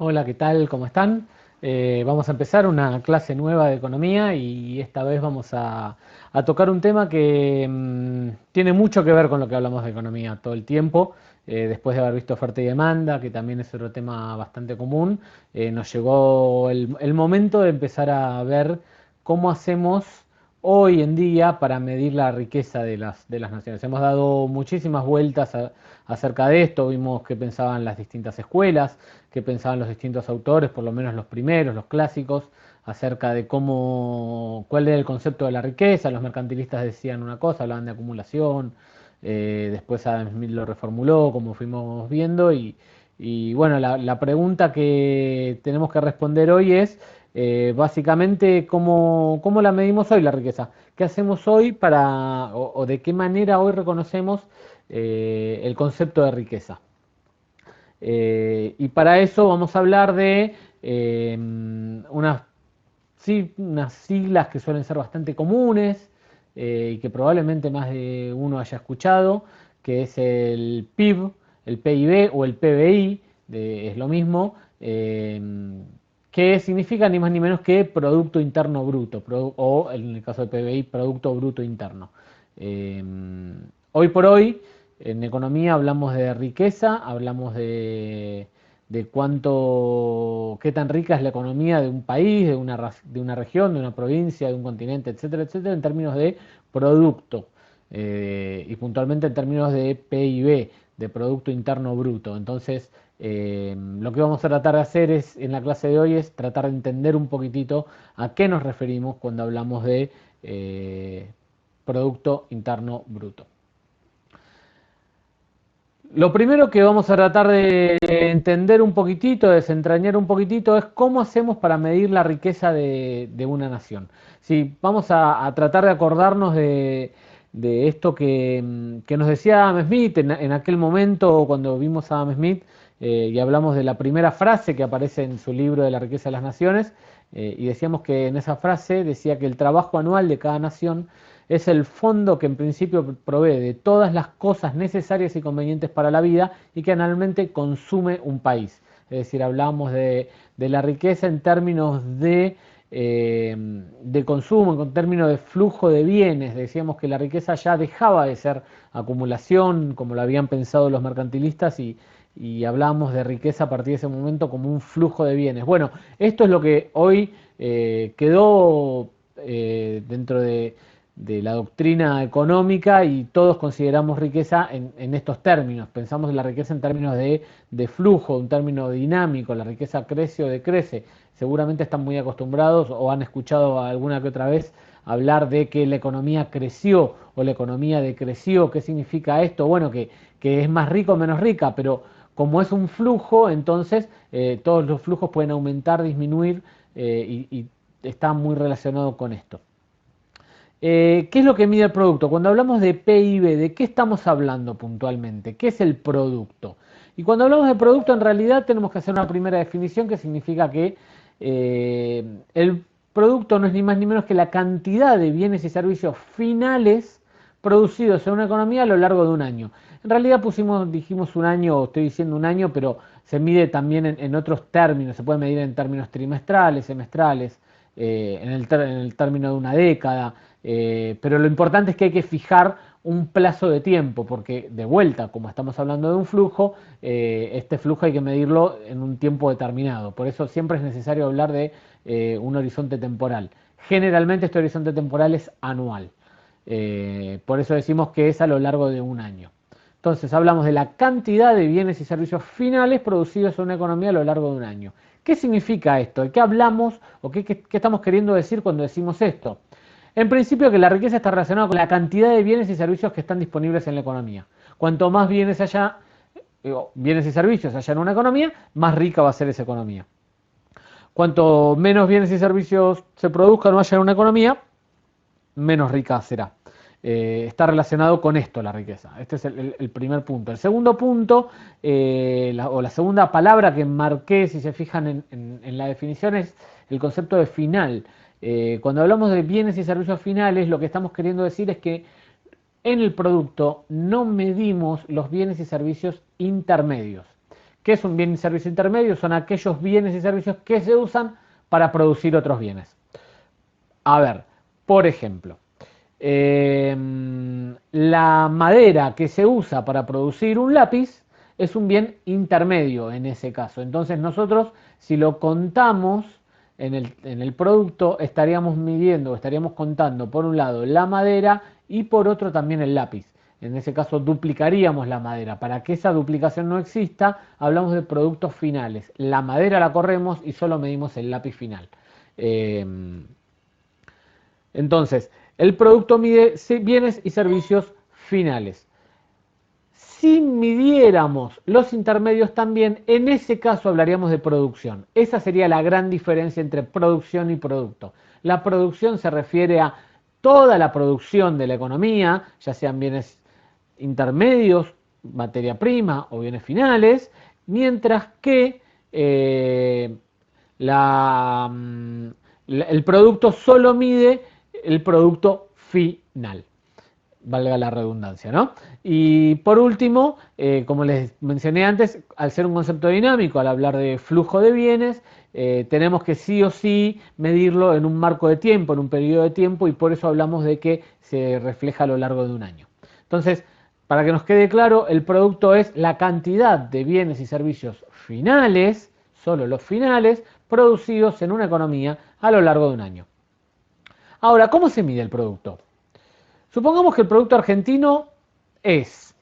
Hola, ¿qué tal? ¿Cómo están? Vamos a empezar una clase nueva de economía y esta vez vamos a tocar un tema que tiene mucho que ver con lo que hablamos de economía todo el tiempo. Después de haber visto oferta y demanda, que también es otro tema bastante común, nos llegó el momento de empezar a ver cómo hacemos hoy en día para medir la riqueza de las naciones. Hemos dado muchísimas vueltas acerca de esto, vimos qué pensaban las distintas escuelas, qué pensaban los distintos autores, por lo menos los primeros, los clásicos, acerca de cuál era el concepto de la riqueza. Los mercantilistas decían una cosa, hablaban de acumulación, después Adam Smith lo reformuló, como fuimos viendo, y bueno, la pregunta que tenemos que responder hoy es básicamente cómo la medimos hoy la riqueza. ¿Qué hacemos hoy o de qué manera hoy reconocemos el concepto de riqueza? Y para eso vamos a hablar de unas siglas que suelen ser bastante comunes y que probablemente más de uno haya escuchado, que es el PIB, el PIB o el PBI, es lo mismo, que significa ni más ni menos que Producto Interno Bruto, o en el caso del PBI, Producto Bruto Interno. Eh, Hoy por hoy, en economía hablamos de riqueza, hablamos de qué tan rica es la economía de un país, de una región, de una provincia, de un continente, etcétera, etcétera, en términos de producto y puntualmente en términos de PIB, de Producto Interno Bruto. Entonces, lo que vamos a tratar de hacer en la clase de hoy es tratar de entender un poquitito a qué nos referimos cuando hablamos de Producto Interno Bruto. Lo primero que vamos a tratar de entender un poquitito, de desentrañar un poquitito, es cómo hacemos para medir la riqueza de una nación. Sí, vamos a tratar de acordarnos de esto que nos decía Adam Smith en aquel momento cuando vimos a Adam Smith y hablamos de la primera frase que aparece en su libro de la riqueza de las naciones, y decíamos que en esa frase decía que el trabajo anual de cada nación es el fondo que en principio provee de todas las cosas necesarias y convenientes para la vida y que anualmente consume un país. Es decir, hablamos de la riqueza en términos de consumo, en términos de flujo de bienes. Decíamos que la riqueza ya dejaba de ser acumulación, como lo habían pensado los mercantilistas, y hablábamos de riqueza a partir de ese momento como un flujo de bienes. Bueno, esto es lo que hoy quedó dentro de la doctrina económica y todos consideramos riqueza en estos términos. Pensamos en la riqueza en términos de flujo, un término dinámico, la riqueza crece o decrece. Seguramente están muy acostumbrados o han escuchado alguna que otra vez hablar de que la economía creció o la economía decreció. ¿Qué significa esto? Bueno, que es más rica o menos rica, pero como es un flujo, entonces todos los flujos pueden aumentar, disminuir y está muy relacionado con esto. ¿Qué es lo que mide el producto? Cuando hablamos de PIB, ¿de qué estamos hablando puntualmente? ¿Qué es el producto? Y cuando hablamos de producto, en realidad tenemos que hacer una primera definición que significa que el producto no es ni más ni menos que la cantidad de bienes y servicios finales producidos en una economía a lo largo de un año. En realidad dijimos un año, o estoy diciendo un año, pero se mide también en otros términos, se puede medir en términos trimestrales, semestrales, en el término de una década, pero lo importante es que hay que fijar un plazo de tiempo, porque de vuelta, como estamos hablando de un flujo, este flujo hay que medirlo en un tiempo determinado. Por eso siempre es necesario hablar de un horizonte temporal. Generalmente este horizonte temporal es anual. Por eso decimos que es a lo largo de un año. Entonces hablamos de la cantidad de bienes y servicios finales producidos en una economía a lo largo de un año. ¿Qué significa esto? ¿De qué hablamos o qué estamos queriendo decir cuando decimos esto? En principio que la riqueza está relacionada con la cantidad de bienes y servicios que están disponibles en la economía. Cuanto más bienes y servicios haya en una economía, más rica va a ser esa economía. Cuanto menos bienes y servicios se produzcan o haya en una economía, menos rica será. Está relacionado con esto la riqueza. Este es el primer punto. El segundo punto, la segunda palabra que marqué, si se fijan en la definición, es el concepto de final. Cuando hablamos de bienes y servicios finales, lo que estamos queriendo decir es que en el producto no medimos los bienes y servicios intermedios. ¿Qué es un bien y servicio intermedio? Son aquellos bienes y servicios que se usan para producir otros bienes. A ver, por ejemplo, la madera que se usa para producir un lápiz es un bien intermedio en ese caso. Entonces nosotros, si lo contamos en el producto, estaríamos midiendo, estaríamos contando por un lado la madera y por otro también el lápiz. En ese caso duplicaríamos la madera. Para que esa duplicación no exista, hablamos de productos finales. La madera la corremos y solo medimos el lápiz final. Entonces, el producto mide bienes y servicios finales. Si midiéramos los intermedios también, en ese caso hablaríamos de producción. Esa sería la gran diferencia entre producción y producto. La producción se refiere a toda la producción de la economía, ya sean bienes intermedios, materia prima o bienes finales, mientras que el producto solo mide el producto final, valga la redundancia, ¿no? Y por último, como les mencioné antes, al ser un concepto dinámico, al hablar de flujo de bienes, tenemos que sí o sí medirlo en un marco de tiempo, en un periodo de tiempo, y por eso hablamos de que se refleja a lo largo de un año. Entonces, para que nos quede claro, el producto es la cantidad de bienes y servicios finales, solo los finales, producidos en una economía a lo largo de un año. Ahora, ¿cómo se mide el producto? Supongamos que el producto argentino es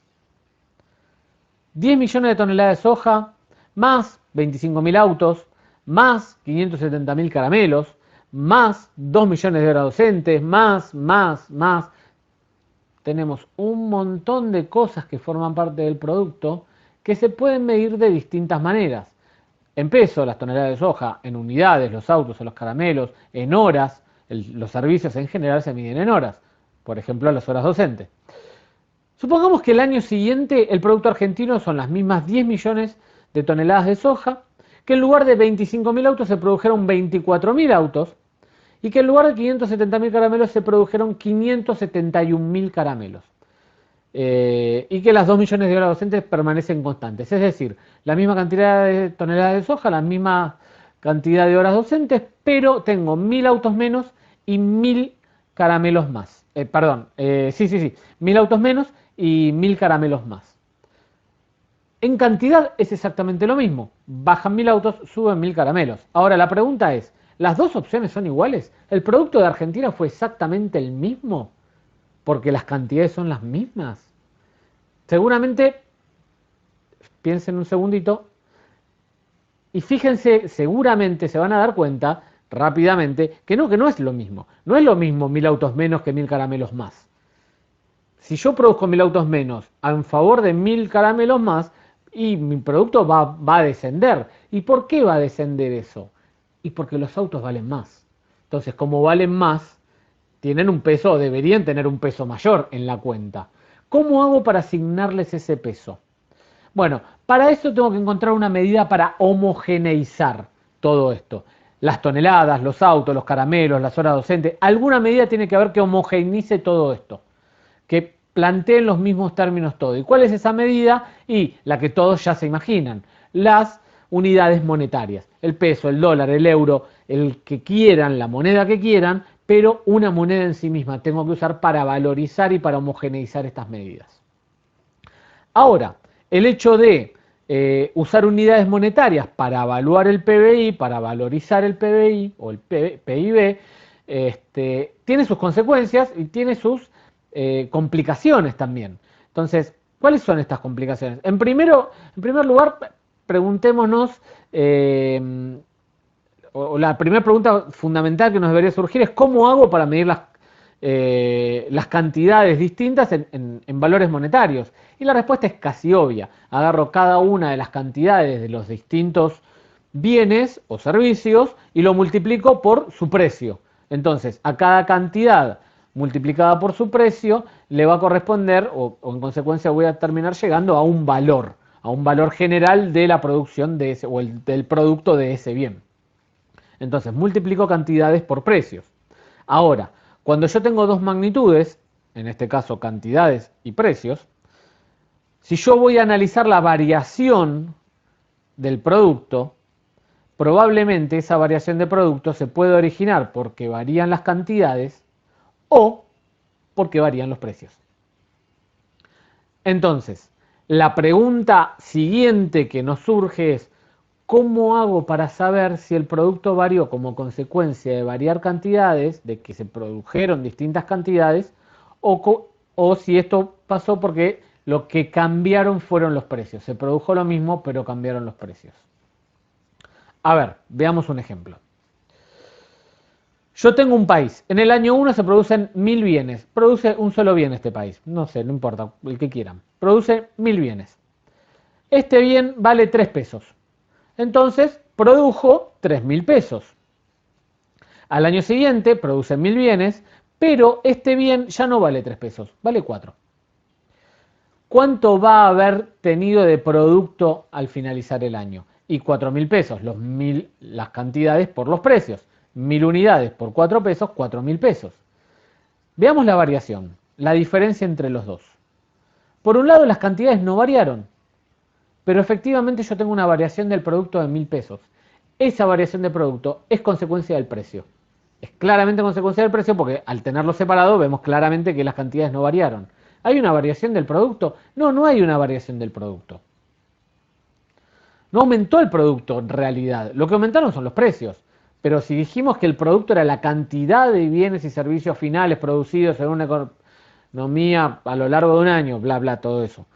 10 millones de toneladas de soja, más 25.000 autos, más 570.000 caramelos, más 2 millones de horas docentes, más. Tenemos un montón de cosas que forman parte del producto que se pueden medir de distintas maneras. En peso, las toneladas de soja, en unidades, los autos o los caramelos, en horas, los servicios en general se miden en horas, por ejemplo las horas docentes. Supongamos que el año siguiente el producto argentino son las mismas 10 millones de toneladas de soja, que en lugar de 25.000 autos se produjeron 24.000 autos, y que en lugar de 570.000 caramelos se produjeron 571.000 caramelos. Y que las 2 millones de horas docentes permanecen constantes. Es decir, la misma cantidad de toneladas de soja, la misma cantidad de horas docentes, pero tengo 1.000 autos menos y 1.000 caramelos más. 1.000 autos menos y 1.000 caramelos más. En cantidad es exactamente lo mismo. Bajan 1.000 autos, suben 1.000 caramelos. Ahora la pregunta es, ¿las dos opciones son iguales? ¿El producto de Argentina fue exactamente el mismo? Porque las cantidades son las mismas. Seguramente, piensen un segundito, y fíjense, seguramente se van a dar cuenta rápidamente que no es lo mismo. No es lo mismo 1.000 autos menos que 1.000 caramelos más. Si yo produzco 1.000 autos menos en favor de 1.000 caramelos más, y mi producto va a descender. ¿Y por qué va a descender eso? Y porque los autos valen más. Entonces, como valen más, tienen un peso, deberían tener un peso mayor en la cuenta. ¿Cómo hago para asignarles ese peso? Bueno, para eso tengo que encontrar una medida para homogeneizar todo esto. Las toneladas, los autos, los caramelos, las horas docentes, alguna medida tiene que haber que homogeneice todo esto, que planteen los mismos términos todo. ¿Y cuál es esa medida? Y la que todos ya se imaginan, las unidades monetarias, el peso, el dólar, el euro, el que quieran, la moneda que quieran, pero una moneda en sí misma tengo que usar para valorizar y para homogeneizar estas medidas. Ahora, el hecho de usar unidades monetarias para evaluar el PBI, para valorizar el PBI o el PIB, tiene sus consecuencias y tiene sus complicaciones también. Entonces, ¿cuáles son estas complicaciones? En primer lugar, preguntémonos, o la primera pregunta fundamental que nos debería surgir es ¿cómo hago para medir las cantidades distintas en valores monetarios? Y la respuesta es casi obvia. Agarro cada una de las cantidades de los distintos bienes o servicios y lo multiplico por su precio. Entonces, a cada cantidad multiplicada por su precio le va a corresponder, o en consecuencia voy a terminar llegando a un valor general de la producción de ese, o del producto de ese bien. Entonces, multiplico cantidades por precios. Ahora, cuando yo tengo dos magnitudes, en este caso cantidades y precios, si yo voy a analizar la variación del producto, probablemente esa variación de producto se puede originar porque varían las cantidades o porque varían los precios. Entonces, la pregunta siguiente que nos surge es, ¿cómo hago para saber si el producto varió como consecuencia de variar cantidades, de que se produjeron distintas cantidades, o si esto pasó porque lo que cambiaron fueron los precios? Se produjo lo mismo, pero cambiaron los precios. A ver, veamos un ejemplo. Yo tengo un país. En el año 1 se producen 1000 bienes. Produce un solo bien este país. No sé, no importa, el que quieran. Produce 1000 bienes. Este bien vale 3 pesos. Entonces, produjo 3000 pesos. Al año siguiente produce 1000 bienes, pero este bien ya no vale 3 pesos, vale 4. ¿Cuánto va a haber tenido de producto al finalizar el año? Y 4000 pesos, las cantidades por los precios. 1000 unidades por 4 pesos, 4000 pesos. Veamos la variación, la diferencia entre los dos. Por un lado, las cantidades no variaron, pero efectivamente yo tengo una variación del producto de 1000 pesos. Esa variación de producto es consecuencia del precio. Es claramente consecuencia del precio porque al tenerlo separado vemos claramente que las cantidades no variaron. ¿Hay una variación del producto? No, no hay una variación del producto. No aumentó el producto en realidad. Lo que aumentaron son los precios. Pero si dijimos que el producto era la cantidad de bienes y servicios finales producidos en una economía a lo largo de un año, bla, bla, todo eso.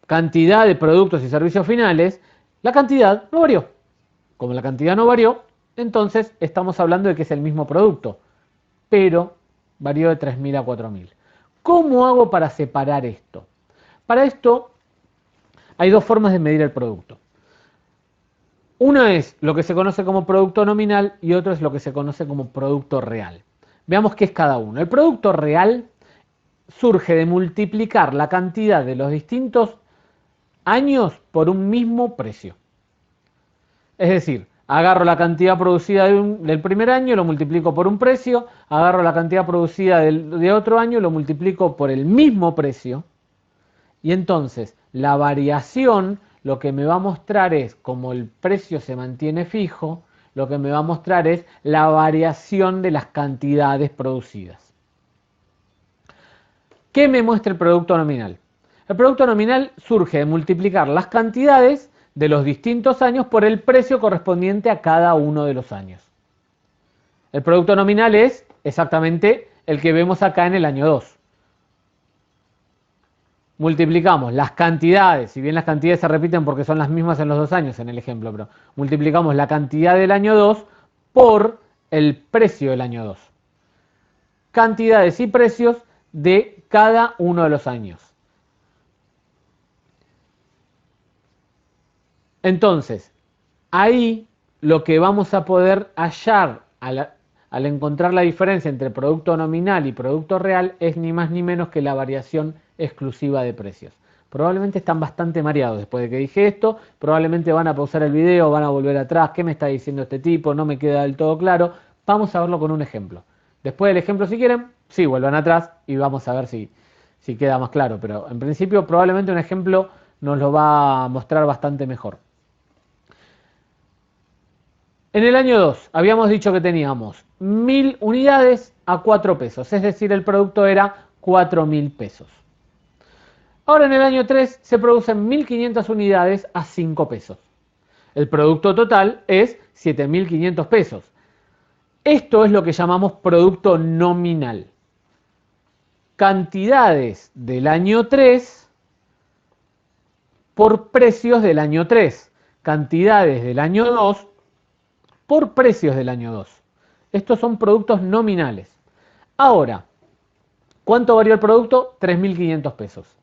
Cantidad de productos y servicios finales, la cantidad no varió. Como la cantidad no varió, entonces estamos hablando de que es el mismo producto, pero varió de 3000 a 4000. ¿Cómo hago para separar esto? Para esto hay dos formas de medir el producto. Una es lo que se conoce como producto nominal y otro es lo que se conoce como producto real. Veamos qué es cada uno. El producto real surge de multiplicar la cantidad de los distintos años por un mismo precio. Es decir, agarro la cantidad producida del primer año, lo multiplico por un precio, agarro la cantidad producida de otro año, lo multiplico por el mismo precio, y entonces la variación lo que me va a mostrar es, como el precio se mantiene fijo, lo que me va a mostrar es la variación de las cantidades producidas. ¿Qué me muestra el producto nominal? El producto nominal surge de multiplicar las cantidades de los distintos años por el precio correspondiente a cada uno de los años. El producto nominal es exactamente el que vemos acá en el año 2. Multiplicamos las cantidades, si bien las cantidades se repiten porque son las mismas en los 2 años en el ejemplo, pero multiplicamos la cantidad del año 2 por el precio del año 2. Cantidades y precios de cada uno de los años. Entonces, ahí lo que vamos a poder hallar al encontrar la diferencia entre producto nominal y producto real es ni más ni menos que la variación exclusiva de precios. Probablemente están bastante mareados después de que dije esto, probablemente van a pausar el video, van a volver atrás, ¿qué me está diciendo este tipo? No me queda del todo claro. Vamos a verlo con un ejemplo. Después del ejemplo, si quieren, sí, vuelvan atrás y vamos a ver si queda más claro. Pero en principio probablemente un ejemplo nos lo va a mostrar bastante mejor. En el año 2 habíamos dicho que teníamos 1000 unidades a 4 pesos, es decir, el producto era 4000 pesos. Ahora en el año 3 se producen 1500 unidades a 5 pesos. El producto total es 7500 pesos. Esto es lo que llamamos producto nominal. Cantidades del año 3 por precios del año 3. Cantidades del año 2 por precios del año 2. Estos son productos nominales. Ahora, ¿cuánto varió el producto? 3.500 pesos.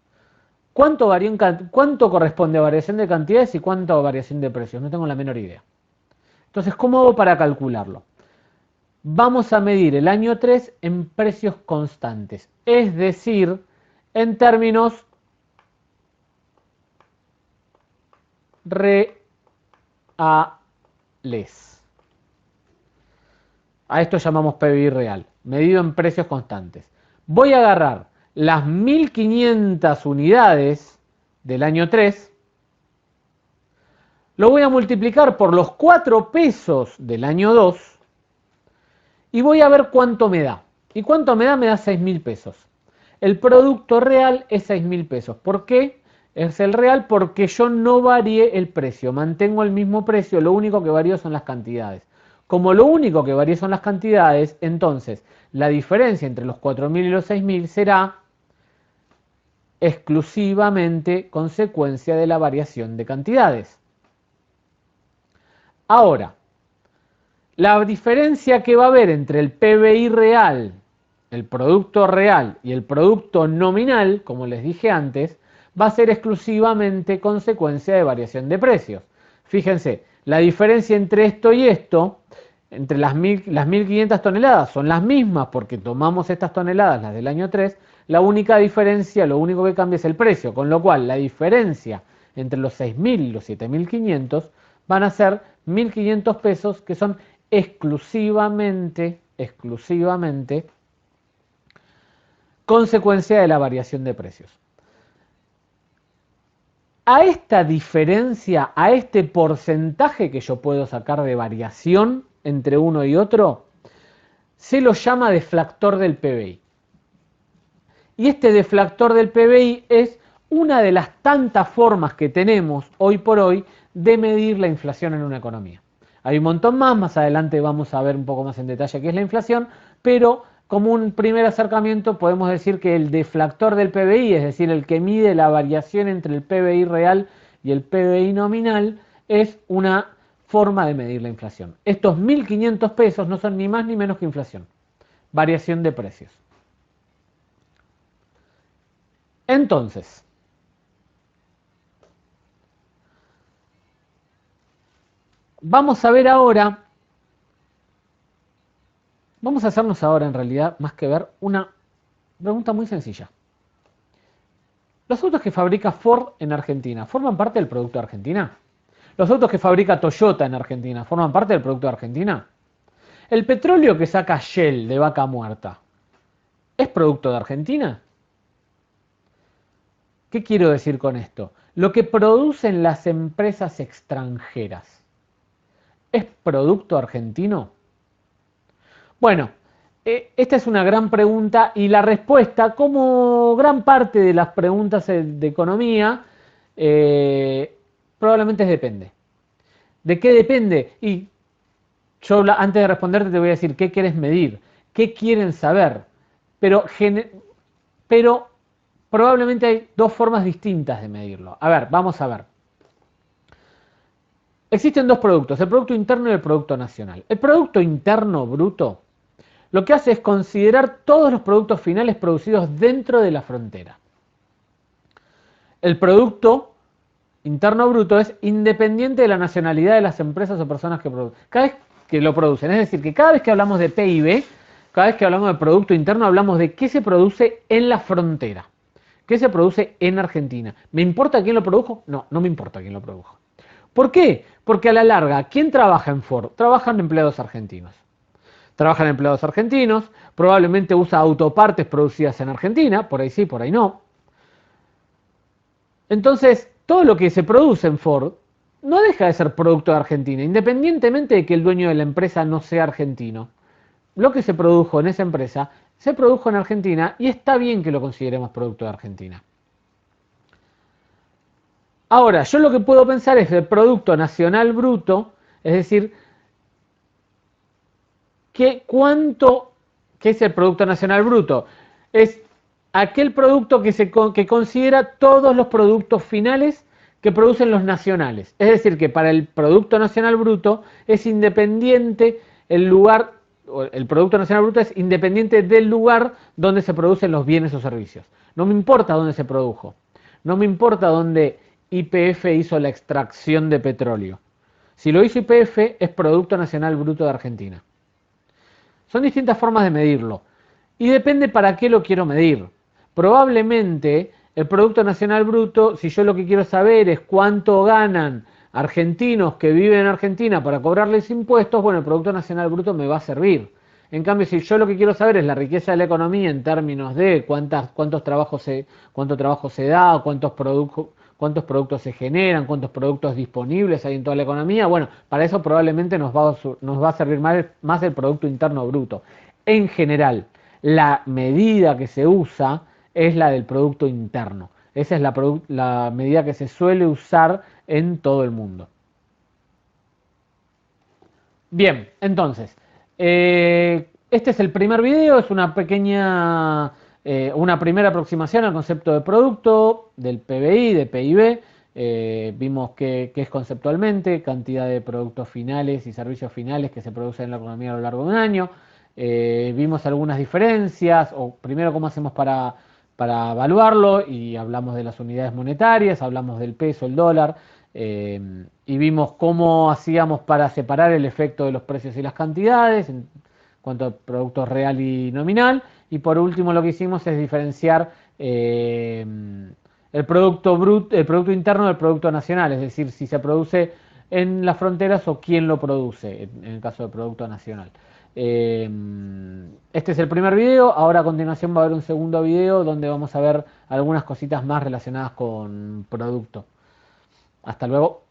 ¿Cuánto corresponde a variación de cantidades y cuánto a variación de precios? No tengo la menor idea. Entonces, ¿cómo hago para calcularlo? Vamos a medir el año 3 en precios constantes, es decir, en términos reales. A esto llamamos PBI real, medido en precios constantes. Voy a agarrar las 1500 unidades del año 3, lo voy a multiplicar por los 4 pesos del año 2 y voy a ver cuánto me da. ¿Y cuánto me da? Me da 6.000 pesos. El producto real es 6.000 pesos. ¿Por qué? Es el real porque yo no varié el precio, mantengo el mismo precio, lo único que varío son las cantidades. Como lo único que varía son las cantidades, entonces la diferencia entre los 4.000 y los 6.000 será exclusivamente consecuencia de la variación de cantidades. Ahora, la diferencia que va a haber entre el PBI real, el producto real y el producto nominal, como les dije antes, va a ser exclusivamente consecuencia de variación de precios. Fíjense, la diferencia entre esto y esto, entre las 1.500 toneladas, son las mismas porque tomamos estas toneladas, las del año 3, la única diferencia, lo único que cambia es el precio, con lo cual la diferencia entre los 6.000 y los 7.500 van a ser 1.500 pesos, que son exclusivamente consecuencia de la variación de precios. A esta diferencia, a este porcentaje que yo puedo sacar de variación entre uno y otro, se lo llama deflactor del PBI. Y este deflactor del PBI es una de las tantas formas que tenemos hoy por hoy de medir la inflación en una economía. Hay un montón más adelante vamos a ver un poco más en detalle qué es la inflación, pero como un primer acercamiento podemos decir que el deflactor del PBI, es decir, el que mide la variación entre el PBI real y el PBI nominal, es una forma de medir la inflación. Estos 1.500 pesos no son ni más ni menos que inflación, variación de precios. Entonces, vamos a ver ahora, vamos a hacernos ahora en realidad, más que ver, una pregunta muy sencilla. ¿Los autos que fabrica Ford en Argentina forman parte del producto de Argentina? ¿Los autos que fabrica Toyota en Argentina forman parte del producto de Argentina? ¿El petróleo que saca Shell de Vaca Muerta es producto de Argentina? ¿Qué quiero decir con esto? Lo que producen las empresas extranjeras, ¿es producto argentino? Bueno, esta es una gran pregunta y la respuesta, como gran parte de las preguntas de economía, probablemente depende. ¿De qué depende? Y yo antes de responderte te voy a decir qué quieres medir, qué quieren saber, pero probablemente hay dos formas distintas de medirlo. A ver, vamos a ver. Existen dos productos, el producto interno y el producto nacional. El producto interno bruto lo que hace es considerar todos los productos finales producidos dentro de la frontera. El producto interno bruto es independiente de la nacionalidad de las empresas o personas que producen. Cada vez que lo producen, es decir, que cada vez que hablamos de PIB, cada vez que hablamos de producto interno, hablamos de qué se produce en la frontera, qué se produce en Argentina. ¿Me importa quién lo produjo? No, no me importa quién lo produjo. ¿Por qué? Porque a la larga, ¿quién trabaja en Ford? Trabajan empleados argentinos. Trabajan empleados argentinos, probablemente usa autopartes producidas en Argentina, por ahí sí, por ahí no. Entonces, todo lo que se produce en Ford no deja de ser producto de Argentina, independientemente de que el dueño de la empresa no sea argentino. Lo que se produjo en esa empresa se produjo en Argentina y está bien que lo consideremos producto de Argentina. Ahora, yo lo que puedo pensar es el Producto Nacional Bruto, es decir, ¿qué es el Producto Nacional Bruto? Es aquel producto que considera todos los productos finales que producen los nacionales. Es decir, que para el Producto Nacional Bruto es independiente el lugar, el Producto Nacional Bruto es independiente del lugar donde se producen los bienes o servicios. No me importa dónde se produjo, no me importa dónde YPF hizo la extracción de petróleo. Si lo hizo YPF es Producto Nacional Bruto de Argentina. Son distintas formas de medirlo y depende para qué lo quiero medir. Probablemente el Producto Nacional Bruto, si yo lo que quiero saber es cuánto ganan argentinos que viven en Argentina para cobrarles impuestos, bueno, el Producto Nacional Bruto me va a servir. En cambio, si yo lo que quiero saber es la riqueza de la economía en términos de cuánto trabajo se da, cuántos productos se generan, cuántos productos disponibles hay en toda la economía. Bueno, para eso probablemente nos va a servir más el Producto Interno Bruto. En general, la medida que se usa es la del Producto Interno. Esa es la medida que se suele usar en todo el mundo. Bien, entonces, este es el primer video, es una primera aproximación al concepto de producto, del PBI, de PIB. Vimos qué es conceptualmente, cantidad de productos finales y servicios finales que se producen en la economía a lo largo de un año. Vimos algunas diferencias, o primero cómo hacemos para evaluarlo, y hablamos de las unidades monetarias, hablamos del peso, el dólar. Y vimos cómo hacíamos para separar el efecto de los precios y las cantidades en cuanto a producto real y nominal. Y por último lo que hicimos es diferenciar el producto interno del producto nacional, es decir, si se produce en las fronteras o quién lo produce, en el caso del producto nacional. Este es el primer video, ahora a continuación va a haber un segundo video donde vamos a ver algunas cositas más relacionadas con producto. Hasta luego.